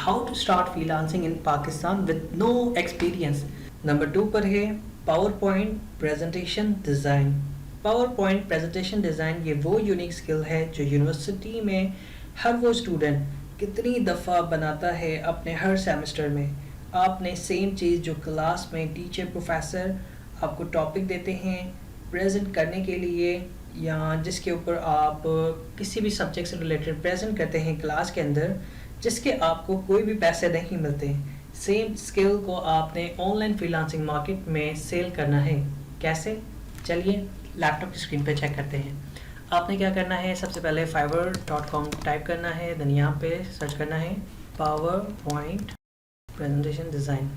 how to start freelancing in Pakistan with no experience. Number 2 पर है power point presentation design. Power point presentation design ये वो unique skill है जो university में हर वो स्टूडेंट कितनी दफ़ा बनाता है अपने हर सेमेस्टर में. आपने सेम चीज़ जो क्लास में टीचर प्रोफेसर आपको टॉपिक देते हैं प्रेजेंट करने के लिए, या जिसके ऊपर आप किसी भी सब्जेक्ट से रिलेटेड प्रेजेंट करते हैं क्लास के अंदर, जिसके आपको कोई भी पैसे नहीं मिलते, सेम स्किल को आपने ऑनलाइन फ्रीलांसिंग मार्केट में सेल करना है. कैसे? चलिए लैपटॉप की स्क्रीन पे चेक करते हैं. आपने क्या करना है, सबसे पहले fiverr.com टाइप करना है, देन यहाँ पे सर्च करना है power point presentation design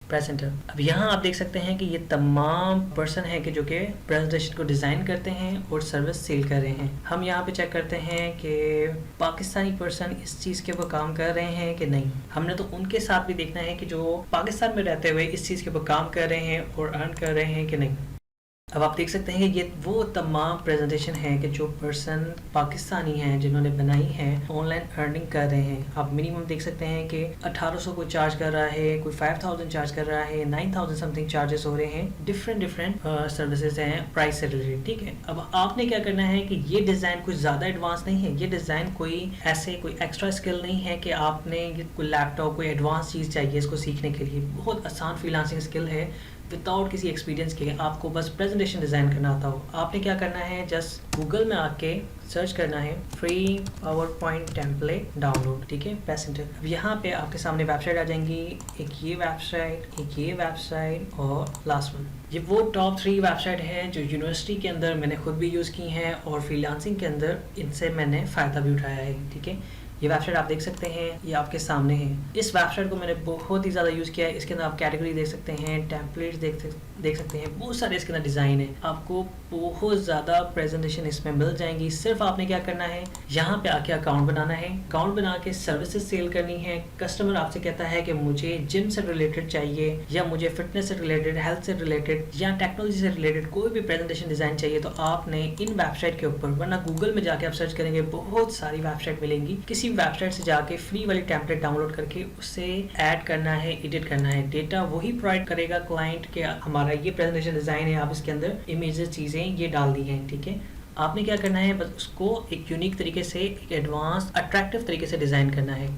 presenter. अब यहाँ आप देख सकते हैं कि ये तमाम पर्सन हैं कि जो कि प्रेजेंटेशन को डिज़ाइन करते हैं और सर्विस सेल कर रहे हैं. हम यहाँ पे चेक करते हैं कि पाकिस्तानी पर्सन इस चीज़ के ऊपर काम कर रहे हैं कि नहीं. हमने तो उनके साथ भी देखना है कि जो पाकिस्तान में रहते हुए इस चीज़ के ऊपर काम कर रहे हैं और अर्न कर रहे हैं कि नहीं. अब आप देख सकते हैं कि ये वो तमाम प्रेजेंटेशन है कि जो पर्सन पाकिस्तानी हैं जिन्होंने बनाई है ऑनलाइन अर्निंग कर रहे हैं. आप मिनिमम देख सकते हैं कि 1800 को चार्ज कर रहा है, कोई 5000 चार्ज कर रहा है, 9000 समथिंग चार्जेस हो रहे हैं. डिफरेंट सर्विसेज हैं प्राइस से रिलेटेड. ठीक है, अब आपने क्या करना है कि ये डिज़ाइन कुछ ज़्यादा एडवांस नहीं है. ये डिज़ाइन कोई एक्स्ट्रा स्किल नहीं है कि आपने कोई लैपटॉप कोई एडवांस चीज़ चाहिए इसको सीखने के लिए. बहुत आसान फ्रीलांसिंग स्किल है विदाउट किसी एक्सपीरियंस के. आपको बस प्रेजेंटेशन डिज़ाइन करना आता हो. आपने क्या करना है, जस्ट गूगल में आके सर्च करना है free power point template download. ठीक है, प्रेस एंटर. अब यहाँ पे आपके सामने वेबसाइट आ जाएंगी. एक ये वेबसाइट और लास्ट वन. ये वो टॉप 3 वेबसाइट हैं जो यूनिवर्सिटी के अंदर मैंने खुद भी यूज़ की हैं और फ्रीलांसिंग के अंदर इनसे मैंने फ़ायदा भी उठाया है. ठीक है, ये वेबसाइट आप देख सकते हैं, ये आपके सामने है. इस वेबसाइट को मैंने बहुत ही ज़्यादा यूज़ किया है. इसके अंदर आप कैटेगरी देख सकते हैं, टेम्पलेट्स देख सकते हैं, बहुत सारे इसके अंदर डिज़ाइन है. आपको बहुत ज़्यादा प्रेजेंटेशन इसमें मिल जाएंगी. सिर्फ आपने क्या करना है, यहाँ पे आके अकाउंट बनाना है. अकाउंट बना के सर्विसेज सेल करनी है. कस्टमर आपसे कहता है कि मुझे जिम से रिलेटेड चाहिए, या मुझे फिटनेस से रिलेटेड, हेल्थ से रिलेटेड, या टेक्नोलॉजी से रिलेटेड कोई भी प्रेजेंटेशन डिज़ाइन चाहिए, तो आपने इन वेबसाइट के ऊपर, वरना गूगल में जाके आप सर्च करेंगे बहुत सारी वेबसाइट मिलेंगी. किसी वेबसाइट से जाके फ्री वाली टेम्पलेट डाउनलोड करके उसे ऐड करना है, एडिट करना है. डेटा वही प्रोवाइड करेगा क्लाइंट के हमारा ये प्रेजेंटेशन डिज़ाइन है, आप इसके अंदर इमेजेस चीज़ें ये डाल दी हैं. ठीक है, आपने क्या करना है, बस उसको एक यूनिक तरीके से, एक एडवांस अट्रैक्टिव तरीके से डिज़ाइन करना है.